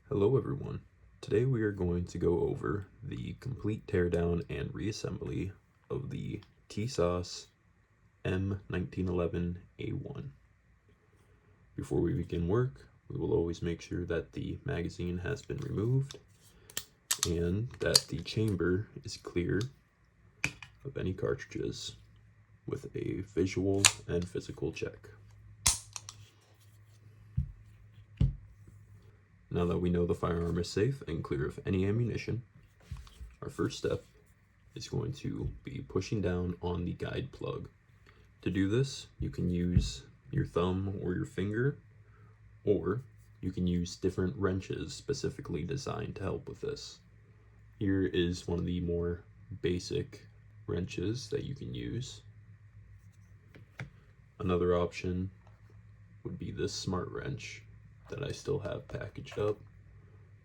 Hello everyone. Today we are going to go over the complete teardown and reassembly of the Tisas M1911 A1. Before we begin work, we will always make sure that the magazine has been removed and that the chamber is clear of any cartridges with a visual and physical check. Now that we know the firearm is safe and clear of any ammunition, our first step is going to be pushing down on the guide plug. To do this, you can use your thumb or your finger, or you can use different wrenches specifically designed to help with this. Here is one of the more basic wrenches that you can use. Another option would be this smart wrench that I still have packaged up.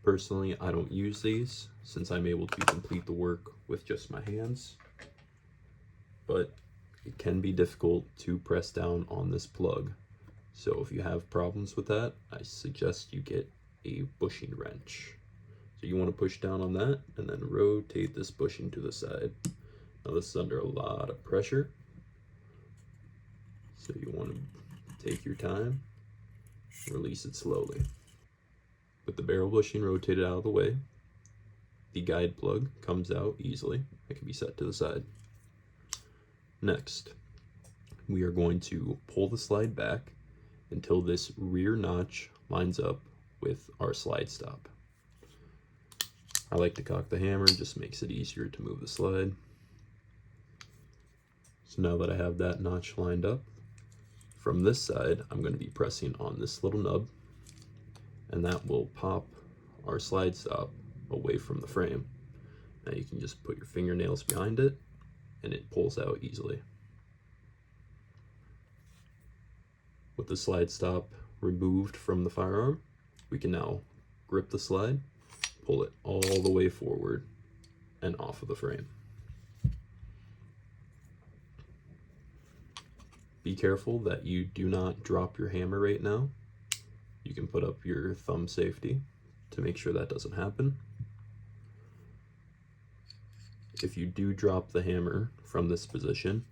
Personally, I don't use these since I'm able to complete the work with just my hands, but it can be difficult to press down on this plug. So if you have problems with that, I suggest you get a bushing wrench. So you want to push down on that and then rotate this bushing to the side. Now this is under a lot of pressure, so you want to take your time, release it slowly. With the barrel bushing rotated out of the way, the guide plug comes out easily. It can be set to the side. Next, we are going to pull the slide back until this rear notch lines up with our slide stop. I like to cock the hammer, just makes it easier to move the slide. So now that I have that notch lined up, from this side, I'm going to be pressing on this little nub, and that will pop our slide stop away from the frame. Now you can just put your fingernails behind it, and it pulls out easily. With the slide stop removed from the firearm, we can now grip the slide, pull it all the way forward and off of the frame. Be careful that you do not drop your hammer right now. You can put up your thumb safety to make sure that doesn't happen. If you do drop the hammer from this position,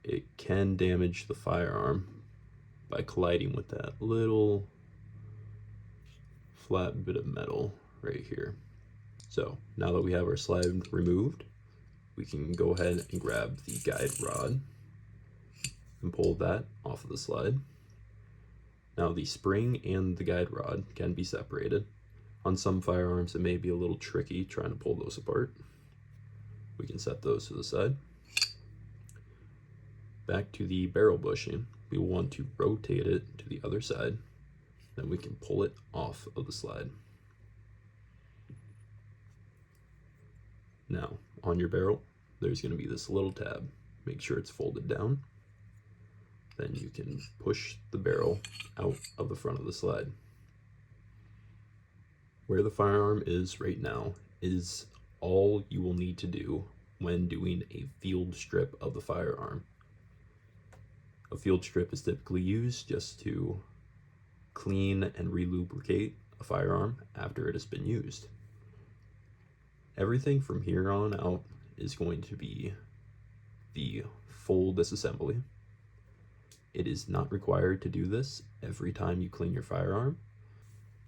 it can damage the firearm by colliding with that little flat bit of metal right here. So now that we have our slide removed, we can go ahead and grab the guide rod and pull that off of the slide. Now the spring and the guide rod can be separated. On some firearms it may be a little tricky trying to pull those apart. We can set those to the side. Back to the barrel bushing, we will want to rotate it to the other side, then we can pull it off of the slide. Now on your barrel there's going to be this little tab. Make sure it's folded down. Then you can push the barrel out of the front of the slide. Where the firearm is right now is all you will need to do when doing a field strip of the firearm. A field strip is typically used just to clean and relubricate a firearm after it has been used. Everything from here on out is going to be the full disassembly. It is not required to do this every time you clean your firearm.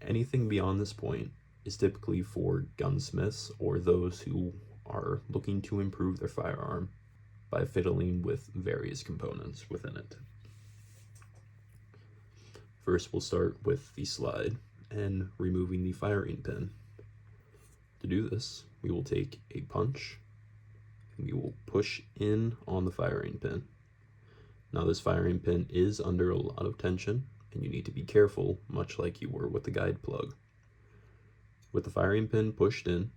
Anything beyond this point is typically for gunsmiths or those who are looking to improve their firearm by fiddling with various components within it. First, we'll start with the slide and removing the firing pin. To do this, we will take a punch and we will push in on the firing pin. Now this firing pin is under a lot of tension and you need to be careful, much like you were with the guide plug. With the firing pin pushed in,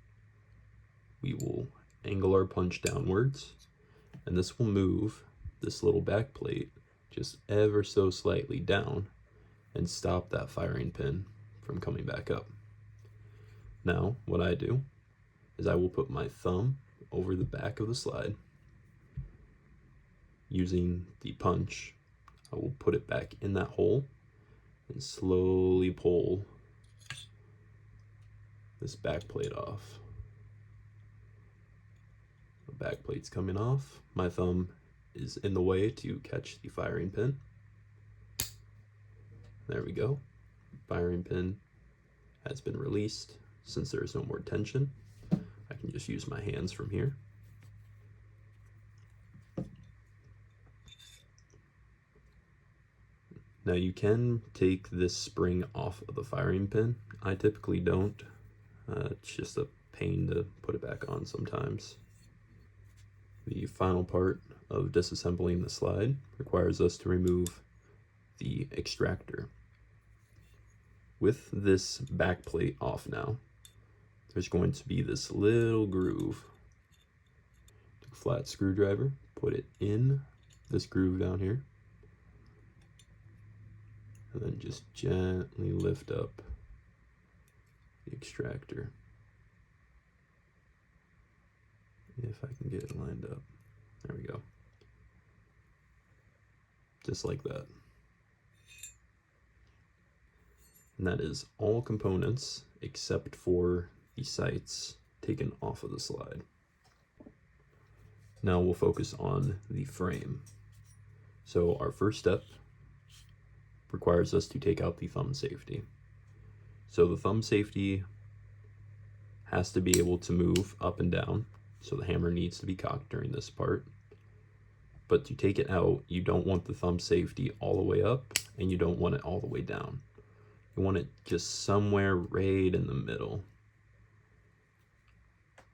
we will angle our punch downwards, and this will move this little back plate just ever so slightly down and stop that firing pin from coming back up. Now what I do is I will put my thumb over the back of the slide. Using the punch, I will put it back in that hole and slowly pull this back plate off. The back plate's coming off. My thumb is in the way to catch the firing pin. There we go. Firing pin has been released. Since there is no more tension, I can just use my hands from here. Now you can take this spring off of the firing pin. I typically don't. It's just a pain to put it back on sometimes. The final part of disassembling the slide requires us to remove the extractor. With this back plate off now, there's going to be this little groove. Take a flat screwdriver, put it in this groove down here, and then just gently lift up the extractor. If I can get it lined up. There we go. Just like that. And that is all components except for the sights taken off of the slide. Now we'll focus on the frame. So our first step requires us to take out the thumb safety. So the thumb safety has to be able to move up and down, so the hammer needs to be cocked during this part. But to take it out, you don't want the thumb safety all the way up, and you don't want it all the way down. You want it just somewhere right in the middle.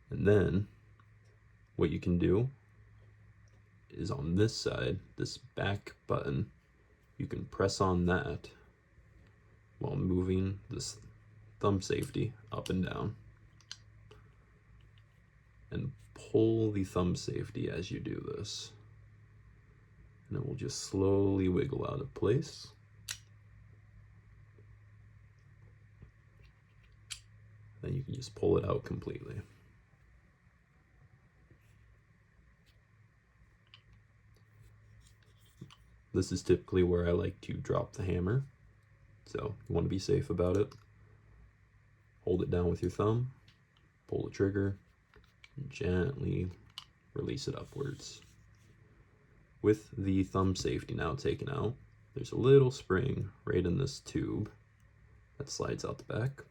And then what you can do is on this side, this back button, you can press on that while moving this thumb safety up and down, and pull the thumb safety as you do this. And it will just slowly wiggle out of place. Then you can just pull it out completely. This is typically where I like to drop the hammer, so you want to be safe about it. Hold it down with your thumb, pull the trigger, and gently release it upwards. With the thumb safety now taken out, there's a little spring right in this tube that slides out the back.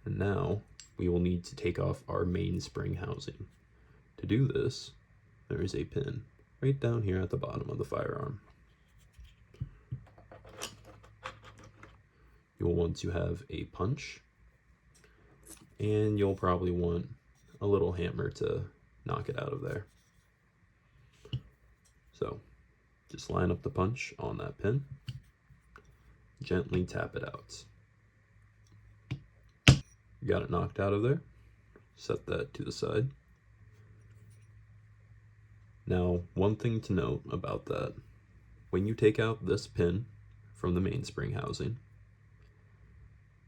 And now we will need to take off our main spring housing. To do this, there is a pin right down here at the bottom of the firearm. You'll want to have a punch, and you'll probably want a little hammer to knock it out of there. So just line up the punch on that pin, gently tap it out. You got it knocked out of there, set that to the side. Now, one thing to note about that, when you take out this pin from the mainspring housing,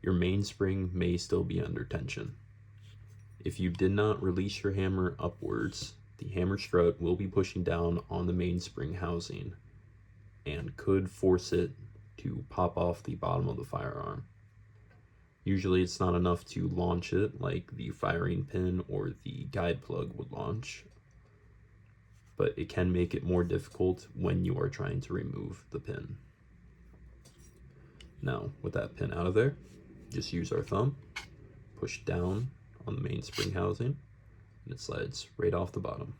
your mainspring may still be under tension. If you did not release your hammer upwards, the hammer strut will be pushing down on the mainspring housing and could force it to pop off the bottom of the firearm. Usually it's not enough to launch it like the firing pin or the guide plug would launch, but it can make it more difficult when you are trying to remove the pin. Now, with that pin out of there, just use our thumb, push down on the mainspring housing, and it slides right off the bottom.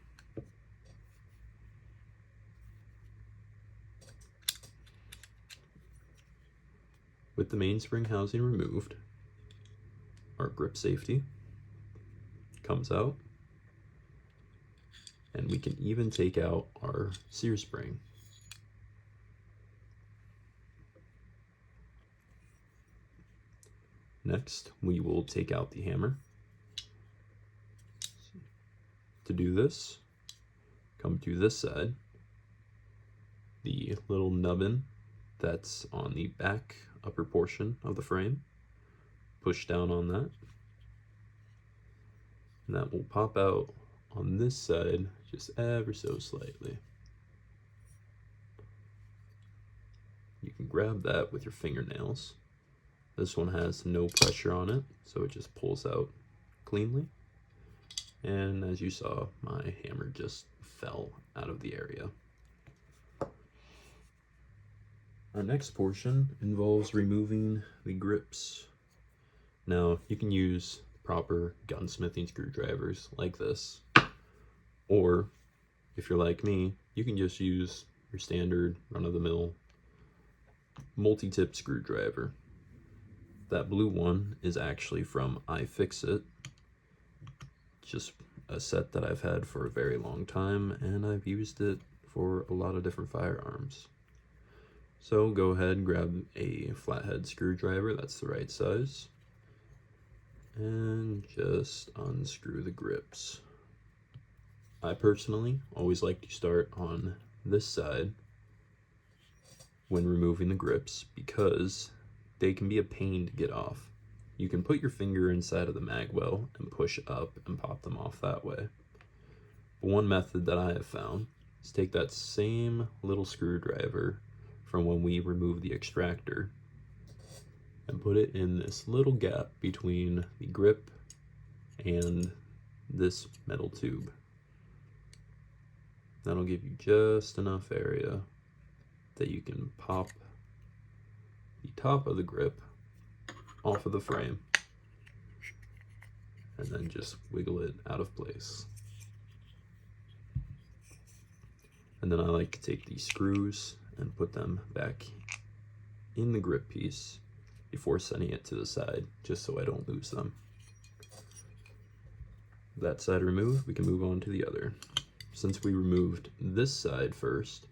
With the mainspring housing removed, our grip safety comes out, and we can even take out our sear spring. Next, we will take out the hammer. To do this, come to this side, the little nubbin that's on the back upper portion of the frame, push down on that, and that will pop out on this side just ever so slightly. You can grab that with your fingernails This one has no pressure on it, so it just pulls out cleanly. And as you saw, my hammer just fell out of the area. Our next portion involves removing the grips. Now, you can use proper gunsmithing screwdrivers like this, or if you're like me, you can just use your standard run-of-the-mill multi-tip screwdriver. That blue one is actually from iFixit, just a set that I've had for a very long time, and I've used it for a lot of different firearms. So go ahead and grab a flathead screwdriver that's the right size, and just unscrew the grips. I personally always like to start on this side when removing the grips because they can be a pain to get off. You can put your finger inside of the mag well and push up and pop them off that way. But one method that I have found is take that same little screwdriver from when we removed the extractor and put it in this little gap between the grip and this metal tube. That'll give you just enough area that you can pop the top of the grip off of the frame and then just wiggle it out of place. And then I like to take these screws and put them back in the grip piece before sending it to the side, just so I don't lose them. That side removed, we can move on to the other. Since we removed this side first,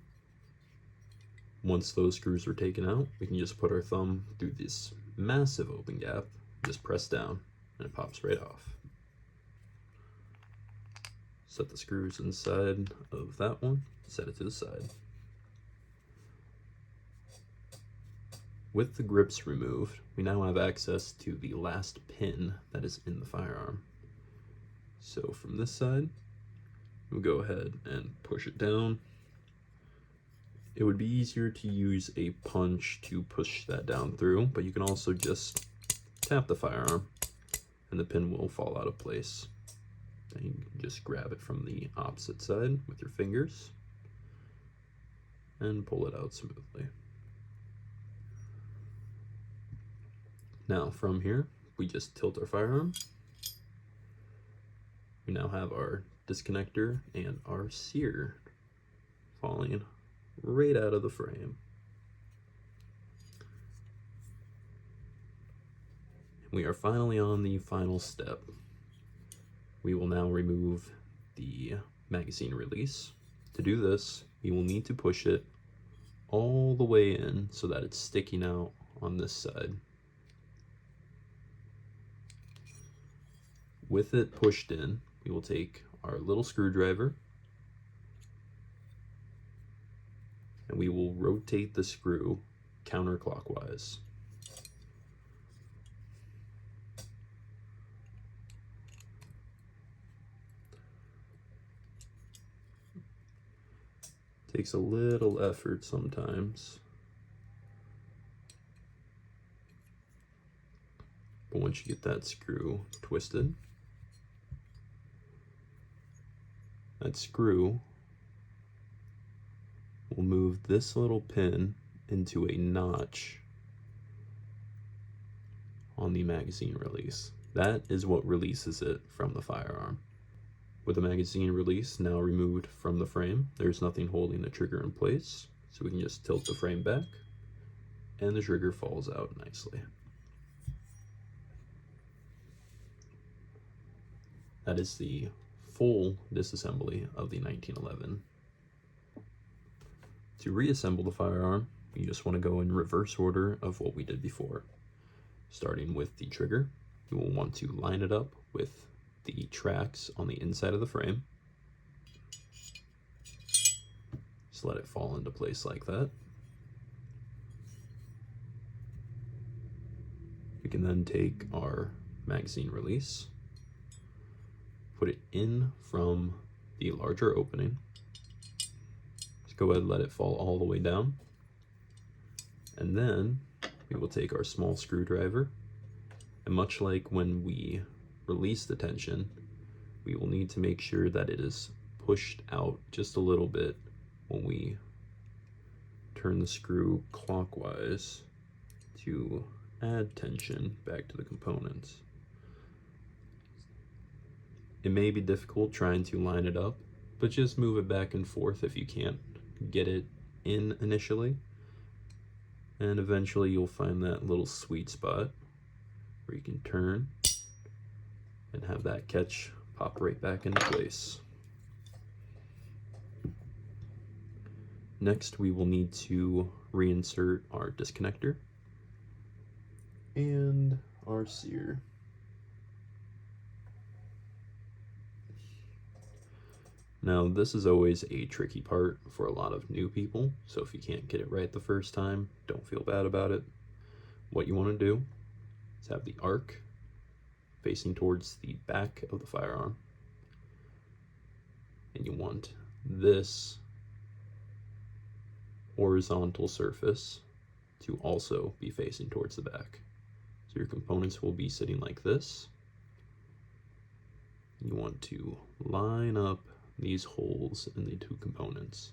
once those screws are taken out, we can just put our thumb through this massive open gap, just press down, and it pops right off. Set the screws inside of that one, set it to the side. With the grips removed, we now have access to the last pin that is in the firearm. So from this side, we'll go ahead and push it down. It would be easier to use a punch to push that down through, but you can also just tap the firearm and the pin will fall out of place. And you can just grab it from the opposite side with your fingers and pull it out smoothly. Now from here, we just tilt our firearm. We now have our disconnector and our sear falling right out of the frame. We are finally on the final step. We will now remove the magazine release. To do this, we will need to push it all the way in so that it's sticking out on this side. With it pushed in, we will take our little screwdriver and we will rotate the screw counterclockwise. Takes a little effort sometimes, but once you get that screw twisted, that screw will move this little pin into a notch on the magazine release. That is what releases it from the firearm. With the magazine release now removed from the frame, there's nothing holding the trigger in place, so we can just tilt the frame back and the trigger falls out nicely. That is the full disassembly of the 1911. To reassemble the firearm, you just want to go in reverse order of what we did before. Starting with the trigger, you will want to line it up with the tracks on the inside of the frame. Just let it fall into place like that. We can then take our magazine release, put it in from the larger opening. Just go ahead and let it fall all the way down. And then we will take our small screwdriver, and much like when we release the tension, we will need to make sure that it is pushed out just a little bit when we turn the screw clockwise to add tension back to the components. It may be difficult trying to line it up, but just move it back and forth if you can't get it in initially. And eventually you'll find that little sweet spot where you can turn and have that catch pop right back into place. Next, we will need to reinsert our disconnector and our sear. Now, this is always a tricky part for a lot of new people, so if you can't get it right the first time, don't feel bad about it. What you want to do is have the arc facing towards the back of the firearm, and you want this horizontal surface to also be facing towards the back. So your components will be sitting like this. You want to line up these holes in the two components.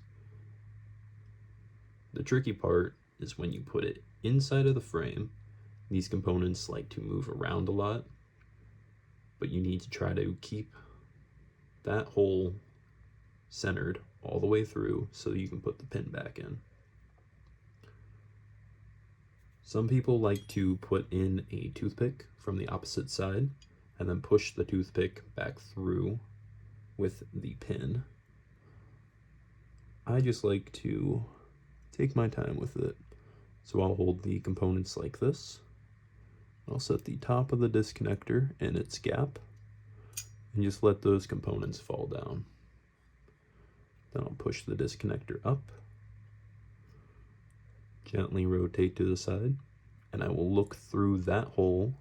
The tricky part is when you put it inside of the frame, these components like to move around a lot, but you need to try to keep that hole centered all the way through so you can put the pin back in. Some people like to put in a toothpick from the opposite side and then push the toothpick back through with the pin. I just like to take my time with it. So I'll hold the components like this. I'll set the top of the disconnector in its gap and just let those components fall down. Then I'll push the disconnector up, gently rotate to the side, and I will look through that hole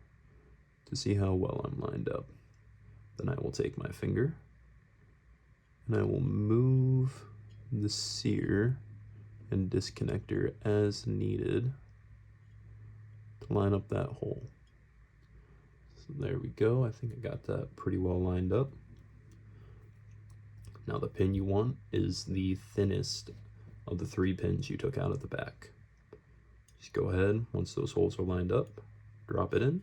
to see how well I'm lined up. Then I will take my finger and I will move the sear and disconnector as needed to line up that hole. So there we go. I think I got that pretty well lined up. Now the pin you want is the thinnest of the 3 pins you took out of the back. Just go ahead, once those holes are lined up, drop it in,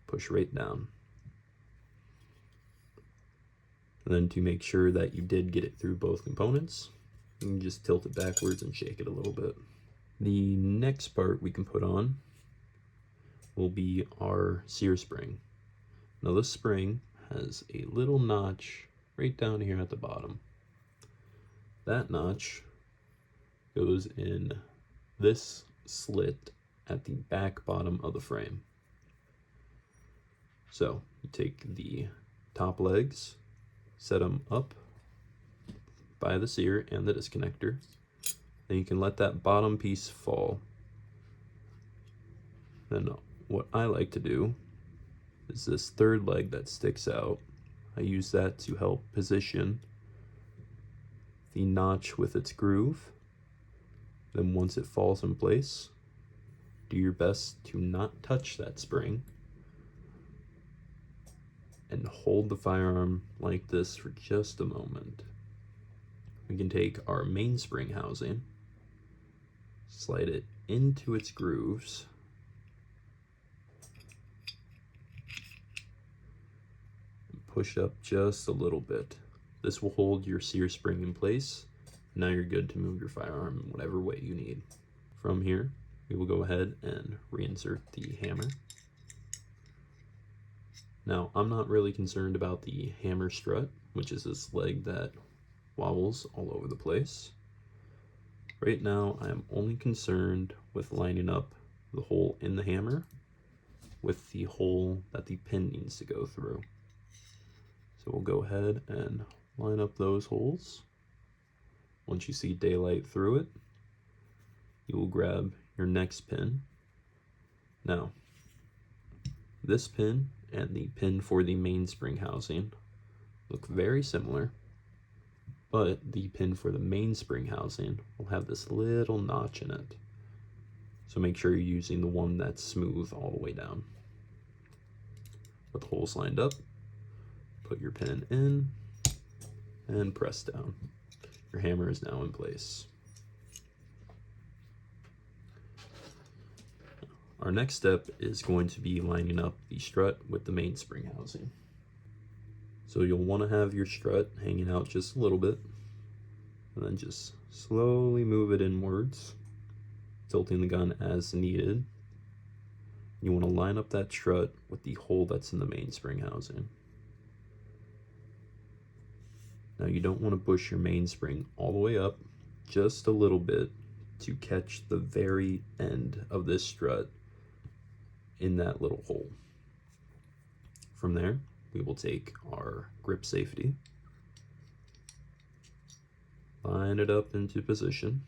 push right down. And then to make sure that you did get it through both components, you can just tilt it backwards and shake it a little bit. The next part we can put on will be our sear spring. Now this spring has a little notch right down here at the bottom. That notch goes in this slit at the back bottom of the frame. So you take the top legs, set them up by the sear and the disconnector, then you can let that bottom piece fall. Then what I like to do is this third leg that sticks out, I use that to help position the notch with its groove. Then once it falls in place, do your best to not touch that spring and hold the firearm like this for just a moment. We can take our mainspring housing, slide it into its grooves, and push up just a little bit. This will hold your sear spring in place. Now you're good to move your firearm in whatever way you need. From here, we will go ahead and reinsert the hammer. Now, I'm not really concerned about the hammer strut, which is this leg that wobbles all over the place. Right now, I am only concerned with lining up the hole in the hammer with the hole that the pin needs to go through. So we'll go ahead and line up those holes. Once you see daylight through it, you will grab your next pin. Now, this pin and the pin for the mainspring housing look very similar, but the pin for the mainspring housing will have this little notch in it. So make sure you're using the one that's smooth all the way down. With the holes lined up, put your pin in and press down. Your hammer is now in place. Our next step is going to be lining up the strut with the mainspring housing. So you'll want to have your strut hanging out just a little bit, and then just slowly move it inwards, tilting the gun as needed. You want to line up that strut with the hole that's in the mainspring housing. Now you don't want to push your mainspring all the way up, just a little bit to catch the very end of this strut in that little hole. From there, we will take our grip safety, line it up into position,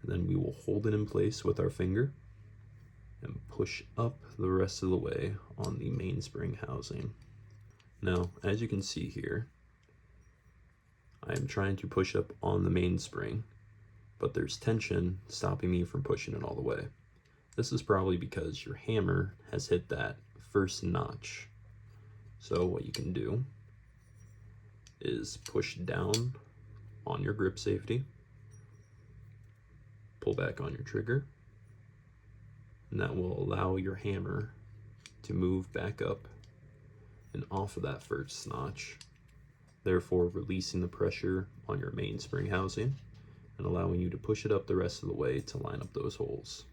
and then we will hold it in place with our finger and push up the rest of the way on the mainspring housing. Now, as you can see here, I am trying to push up on the mainspring, but there's tension stopping me from pushing it all the way. This is probably because your hammer has hit that first notch. So what you can do is push down on your grip safety, pull back on your trigger, and that will allow your hammer to move back up and off of that first notch, therefore releasing the pressure on your mainspring housing and allowing you to push it up the rest of the way to line up those holes.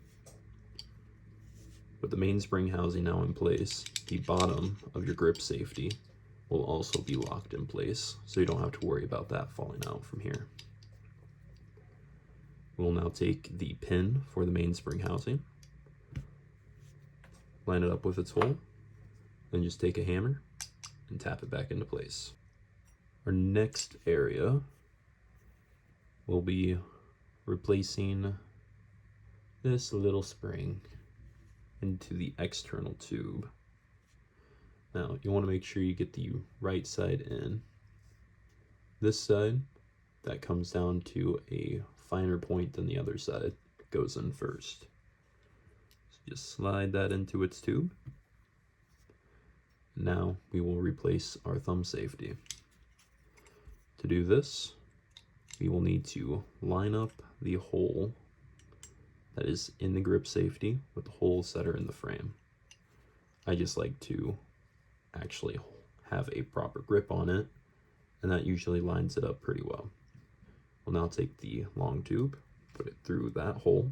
With the mainspring housing now in place, the bottom of your grip safety will also be locked in place, so you don't have to worry about that falling out from here. We'll now take the pin for the mainspring housing, line it up with its hole, then just take a hammer and tap it back into place. Our next area will be replacing this little spring into the external tube. Now you want to make sure you get the right side in. This side, that comes down to a finer point than the other side, goes in first. So just slide that into its tube. Now we will replace our thumb safety. To do this, we will need to line up the hole that is in the grip safety with the holes that are in the frame. I just like to actually have a proper grip on it, and that usually lines it up pretty well. We'll now take the long tube, put it through that hole,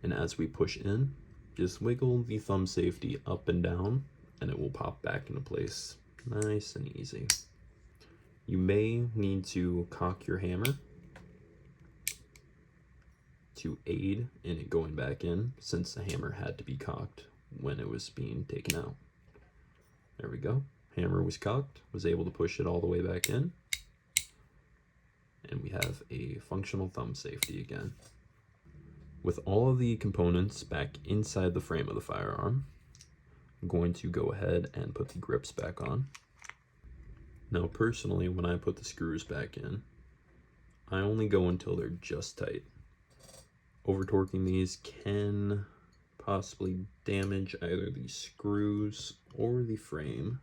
and as we push in, just wiggle the thumb safety up and down, and it will pop back into place nice and easy. You may need to cock your hammer to aid in it going back in, since the hammer had to be cocked when it was being taken out. There we go. Hammer was cocked, was able to push it all the way back in, and we have a functional thumb safety again. With all of the components back inside the frame of the firearm, I'm going to go ahead and put the grips back on. Now personally, when I put the screws back in, I only go until they're just tight. Over torquing these can possibly damage either the screws or the frame,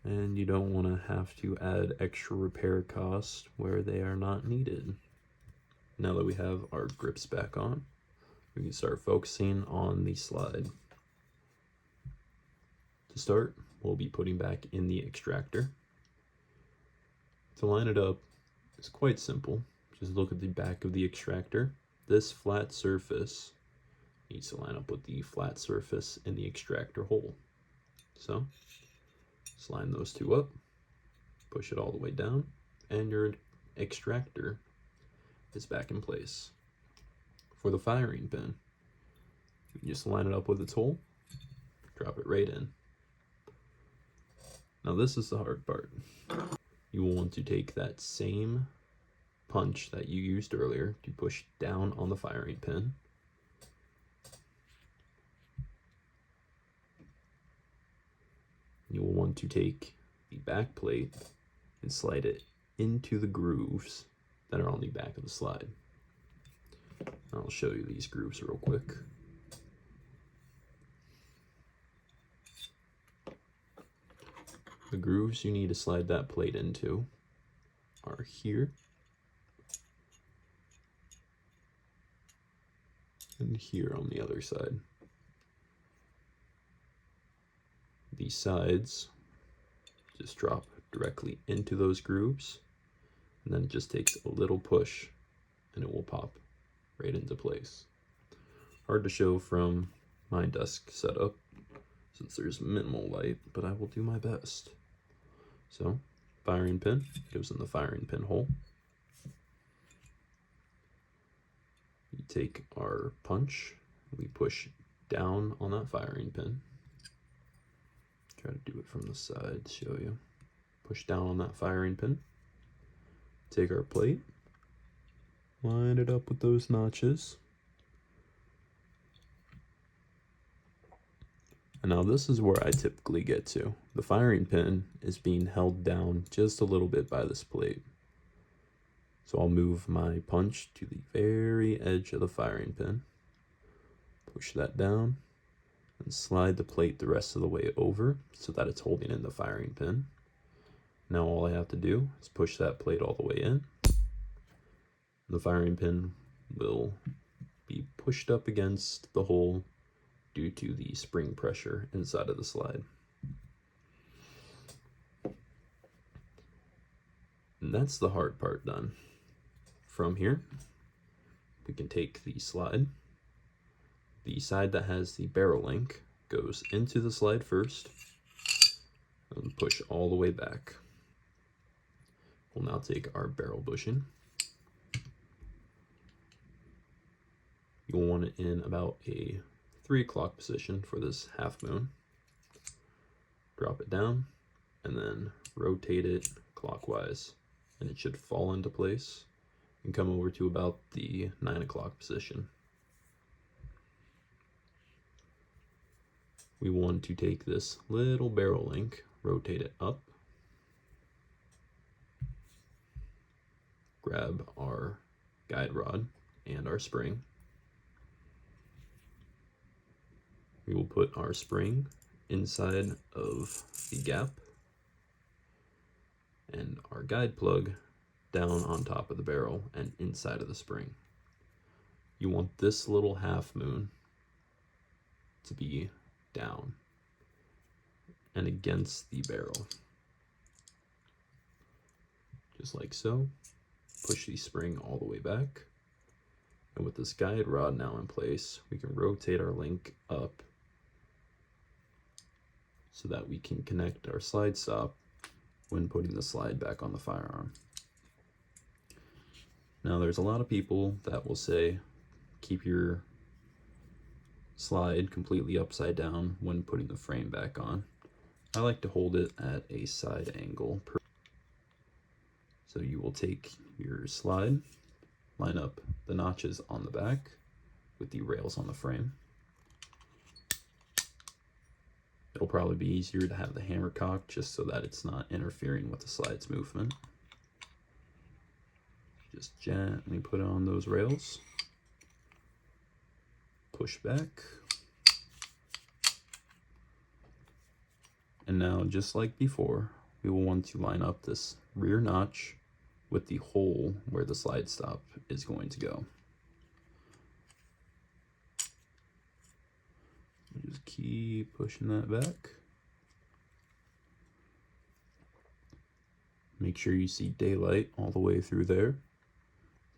and you don't want to have to add extra repair costs where they are not needed. Now that we have our grips back on, we can start focusing on the slide. To start, we'll be putting back in the extractor. To line it up, it's quite simple. Just look at the back of the extractor. This flat surface needs to line up with the flat surface in the extractor hole. So, just line those two up, push it all the way down, and your extractor is back in place. For the firing pin, you can just line it up with its hole, drop it right in. Now this is the hard part. You will want to take that same punch that you used earlier to push down on the firing pin. want to take the back plate and slide it into the grooves that are on the back of the slide. I'll show you these grooves real quick. The grooves you need to slide that plate into are here and here on the other side. The sides just drop directly into those grooves, and then it just takes a little push and it will pop right into place. Hard to show from my desk setup since there's minimal light, but I will do my best. So, firing pin goes in the firing pin hole. We take our punch, we push down on that firing pin. Try to do it from the side to show you. Push down on that firing pin. Take our plate, line it up with those notches. And now this is where I typically get to. The firing pin is being held down just a little bit by this plate. So I'll move my punch to the very edge of the firing pin, push that down, and slide the plate the rest of the way over so that it's holding in the firing pin. Now all I have to do is push that plate all the way in. The firing pin will be pushed up against the hole due to the spring pressure inside of the slide. And that's the hard part done. From here, we can take the slide. The side that has the barrel link goes into the slide first and push all the way back. We'll now take our barrel bushing. You'll want it in about a 3 o'clock position for this half moon. Drop it down and then rotate it clockwise, and it should fall into place and come over to about the 9 o'clock position. We want to take this little barrel link, rotate it up, grab our guide rod and our spring. We will put our spring inside of the gap and our guide plug down on top of the barrel and inside of the spring. You want this little half moon to be down and against the barrel. Just like so. Push the spring all the way back. And with this guide rod now in place, we can rotate our link up so that we can connect our slide stop when putting the slide back on the firearm. Now there's a lot of people that will say keep your slide completely upside down when putting the frame back on. I like to hold it at a side angle. So you will take your slide, line up the notches on the back with the rails on the frame. It'll probably be easier to have the hammer cocked just so that it's not interfering with the slide's movement. Just gently put on those rails. Push back. And now, just like before, we will want to line up this rear notch with the hole where the slide stop is going to go. Just keep pushing that back. Make sure you see daylight all the way through there.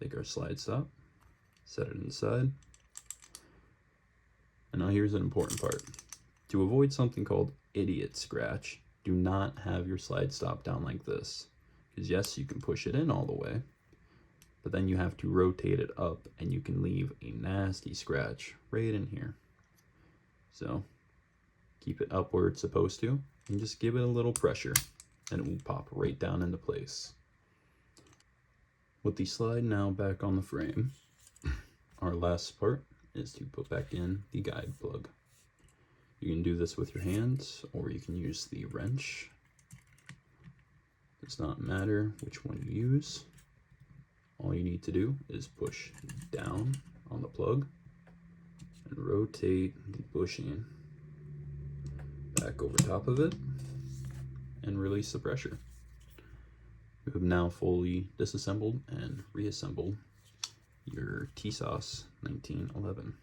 Take our slide stop, set it inside. And now here's an important part. To avoid something called idiot scratch, do not have your slide stop down like this. Because yes, you can push it in all the way, but then you have to rotate it up and you can leave a nasty scratch right in here. So keep it up where it's supposed to and just give it a little pressure and it will pop right down into place. With the slide now back on the frame, our last part is to put back in the guide plug. You can do this with your hands, or you can use the wrench. Does not matter which one you use. All you need to do is push down on the plug and rotate the bushing back over top of it and release the pressure. You have now fully disassembled and reassembled your Tisas 1911.